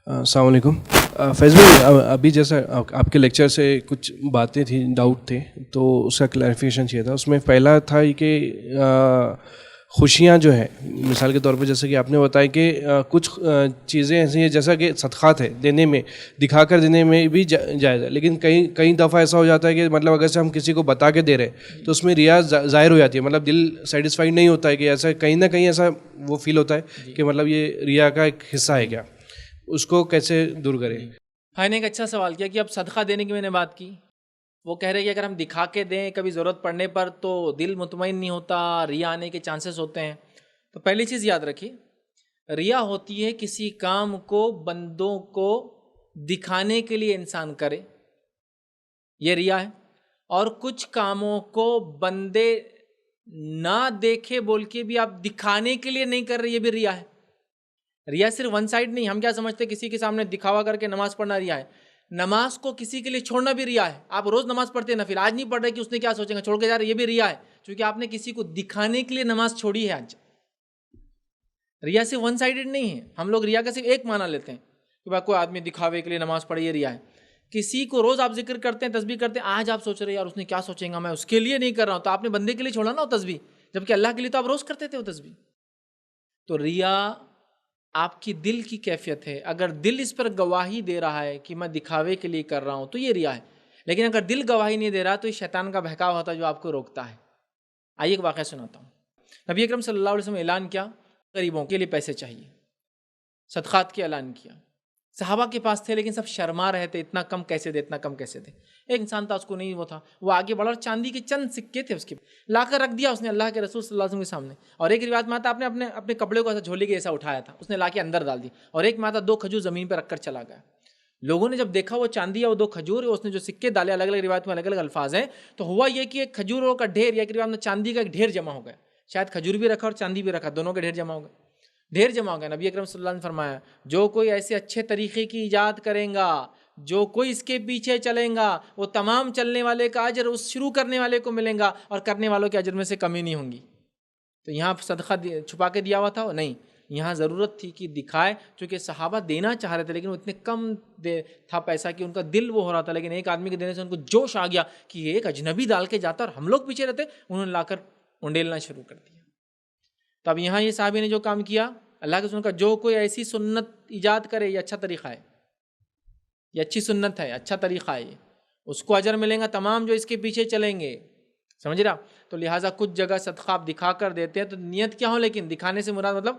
السلام علیکم فیض بھائی، ابھی جیسا آپ کے لیکچر سے کچھ باتیں تھیں، ڈاؤٹ تھے، تو اس کا کلیریفیکیشن چاہیے تھا. اس میں پہلا تھا کہ خوشیاں جو ہے، مثال کے طور پہ جیسے کہ آپ نے بتایا کہ کچھ چیزیں ایسی ہیں جیسا کہ صدقات ہے دینے میں، دکھا کر دینے میں بھی جائز ہے، لیکن کئی دفعہ ایسا ہو جاتا ہے کہ مطلب اگر سے ہم کسی کو بتا کے دے رہے تو اس میں ریا ظاہر ہو جاتی ہے، مطلب دل سیٹسفائیڈ نہیں ہوتا ہے، کہ ایسا کہیں نہ کہیں ایسا وہ فیل ہوتا ہے کہ مطلب یہ ریا کا ایک حصہ ہے کیا، اس کو کیسے دور کریں؟ ہاں نے ایک اچھا سوال کیا کہ اب صدقہ دینے کی میں نے بات کی. وہ کہہ رہے کہ اگر ہم دکھا کے دیں کبھی ضرورت پڑنے پر تو دل مطمئن نہیں ہوتا، ریا آنے کے چانسز ہوتے ہیں. تو پہلی چیز یاد رکھیے، ریا ہوتی ہے کسی کام کو بندوں کو دکھانے کے لیے انسان کرے، یہ ریا ہے. اور کچھ کاموں کو بندے نہ دیکھے بول کے بھی آپ دکھانے کے لیے نہیں کر رہے، یہ بھی ریا ہے. ریا صرف ون سائڈ نہیں. ہم کیا سمجھتے کسی کے سامنے دکھاوا کر کے نماز پڑھنا ریا ہے. نماز کو کسی کے لیے چھوڑنا بھی ریا ہے. آپ روز نماز پڑھتے ہیں نفل، آج نہیں پڑھ رہے کہ اس نے کیا سوچیں گا چھوڑ کے جا رہے، یہ بھی ریا ہے، کیونکہ آپ نے کسی کو دکھانے کے لیے نماز چھوڑی ہے. آج ریا صرف ون سائڈڈ نہیں ہے. ہم لوگ ریا کا صرف ایک معنی لیتے ہیں کہ بھائی کوئی آدمی دکھاوے کے لیے نماز پڑھے، یہ ریا ہے. کسی کو روز آپ ذکر کرتے ہیں، تسبیح کرتے ہیں، آج آپ سوچ رہے ہیں یار اس نے کیا سوچیں گا، میں اس کے لیے نہیں کر رہا ہوں، تو آپ نے بندے کے لیے چھوڑا نا وہ تسبیح، جبکہ اللہ کے لیے تو آپ روز کرتے تھے وہ تسبیح. تو ریا آپ کی دل کی کیفیت ہے. اگر دل اس پر گواہی دے رہا ہے کہ میں دکھاوے کے لیے کر رہا ہوں تو یہ ریا ہے. لیکن اگر دل گواہی نہیں دے رہا تو یہ شیطان کا بہکاوا ہوتا ہے جو آپ کو روکتا ہے. آئیے ایک واقعہ سناتا ہوں. نبی اکرم صلی اللہ علیہ وسلم نے اعلان کیا غریبوں کے لیے پیسے چاہیے، صدقات کی اعلان کیا. صحابہ کے پاس تھے لیکن سب شرما رہے تھے، اتنا کم کیسے دے، اتنا کم کیسے دے. ایک انسان تھا، اس کو نہیں وہ تھا، وہ آگے بڑھا اور چاندی کے چند سکے تھے اس کے لا کر رکھ دیا اس نے اللہ کے رسول صلی اللہ علیہ وسلم کے سامنے. اور ایک روایت میں آتا آپ نے اپنے کپڑے کو ایسا جھولی کے ایسا اٹھایا تھا، اس نے لا کے اندر ڈال دی. اور ایک میں آتا 2 کھجور زمین پہ رکھ کر چلا گیا. لوگوں نے جب دیکھا وہ چاندی ہے وہ 2 کھجور، اس نے جو سکے ڈالے، الگ الگ روایت میں الگ الگ الفاظ ہیں، تو ہوا یہ کہ ایک کھجوروں کا ڈھیر، یا ایک روایت میں چاندی کا ایک ڈھیر جمع ہو گیا. شاید کھجور بھی رکھا اور چاندی بھی رکھا، دونوں کے ڈھیر جمع ہو گئے. ڈھیر جمع ہو گیا. نبی اکرم صلی اللہ علیہ وسلم نے فرمایا جو کوئی ایسے اچھے طریقے کی ایجاد کرے گا، جو کوئی اس کے پیچھے چلے گا، وہ تمام چلنے والے کا اجر اس شروع کرنے والے کو ملے گا، اور کرنے والوں کے اجر میں سے کمی نہیں ہوں گی. تو یہاں صدقہ چھپا کے دیا ہوا تھا وہ نہیں، یہاں ضرورت تھی کہ دکھائے، چونکہ صحابہ دینا چاہ رہے تھے لیکن وہ اتنے کم تھا پیسہ کہ ان کا دل وہ ہو رہا تھا. لیکن ایک آدمی کے دینے سے ان کو جوش آ گیا کہ یہ ایک اجنبی ڈال کے جاتا اور ہم لوگ پیچھے رہتے، انہوں نے لا کر انڈیلنا شروع کر دیا. تو اب یہاں یہ صحابی نے جو کام کیا، اللہ کے رسول کا جو کوئی ایسی سنت ایجاد کرے، یہ اچھا طریقہ ہے، یہ اچھی سنت ہے، اچھا طریقہ ہے، اس کو اجر ملیں گا، تمام جو اس کے پیچھے چلیں گے. سمجھ رہا؟ تو لہٰذا کچھ جگہ صدقہ آپ دکھا کر دیتے ہیں تو نیت کیا ہو، لیکن دکھانے سے مراد مطلب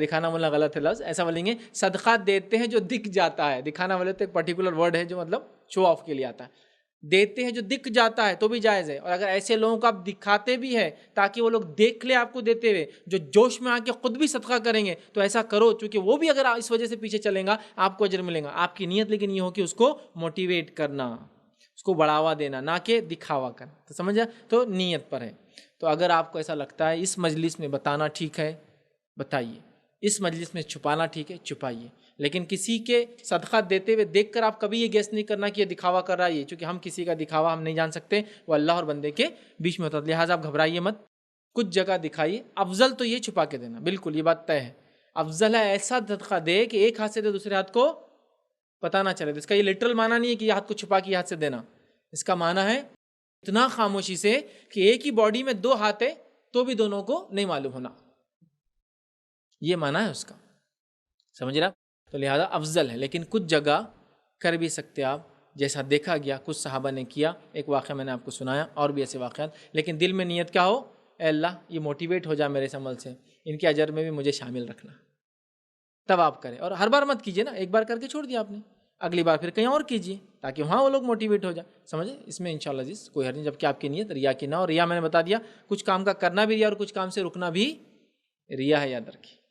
دکھانا والا غلط ہے لفظ، ایسا بولیں گے صدقہ دیتے ہیں جو دکھ جاتا ہے. دکھانا والے تو ایک پرٹیکولر ورڈ ہے جو مطلب شو آف کے لیے آتا ہے. دیتے ہیں جو دکھ جاتا ہے تو بھی جائز ہے. اور اگر ایسے لوگوں کو آپ دکھاتے بھی ہے تاکہ وہ لوگ دیکھ لیں آپ کو دیتے ہوئے، جو جوش میں آ کے خود بھی صدقہ کریں گے، تو ایسا کرو، چونکہ وہ بھی اگر اس وجہ سے پیچھے چلیں گا آپ کو اجر ملے گا. آپ کی نیت لیکن یہ ہو کہ اس کو موٹیویٹ کرنا، اس کو بڑھاوا دینا، نہ کہ دکھاوا کرنا. تو سمجھا؟ تو نیت پر ہے. تو اگر آپ کو ایسا لگتا ہے اس مجلس میں بتانا ٹھیک ہے بتائیے، اس مجلس میں چھپانا ٹھیک ہے چھپائیے. لیکن کسی کے صدقہ دیتے ہوئے دیکھ کر آپ کبھی یہ گیس نہیں کرنا کہ یہ دکھاوا کر رہا ہے، یہ چونکہ ہم کسی کا دکھاوا ہم نہیں جان سکتے، وہ اللہ اور بندے کے بیچ میں ہوتا ہے. لہٰذا آپ گھبرائیے مت، کچھ جگہ دکھائیے. افضل تو یہ چھپا کے دینا، بالکل یہ بات طے ہے. افضل ہے ایسا صدقہ دے کہ ایک ہاتھ سے دے دوسرے ہاتھ کو پتہ نہ چلے. اس کا یہ لٹرل معنی نہیں ہے کہ یہ ہاتھ کو چھپا کے یہ ہاتھ سے دینا. اس کا معنی ہے اتنا خاموشی سے کہ ایک ہی باڈی میں 2 ہاتھ ہے تو بھی دونوں کو نہیں معلوم ہونا، یہ معنی ہے اس کا. سمجھ رہا؟ تو لہذا افضل ہے. لیکن کچھ جگہ کر بھی سکتے آپ، جیسا دیکھا گیا کچھ صحابہ نے کیا. ایک واقعہ میں نے آپ کو سنایا، اور بھی ایسے واقعات. لیکن دل میں نیت کیا ہو، اے اللہ یہ موٹیویٹ ہو جائے میرے اس عمل سے، ان کے اجر میں بھی مجھے شامل رکھنا، تب آپ کریں. اور ہر بار مت کیجیے نا، ایک بار کر کے چھوڑ دیا آپ نے، اگلی بار پھر کہیں اور کیجیے تاکہ وہاں وہ لوگ موٹیویٹ ہو جائے. سمجھے؟ اس میں انشاءاللہ عزیز کوئی حرج نہیں، جبکہ آپ کی نیت ریا کی نہ ہو. ریا میں نے بتا دیا کچھ کام کا کرنا بھی ریا اور کچھ کام سے رکنا بھی ریا ہے، یاد رکھیے.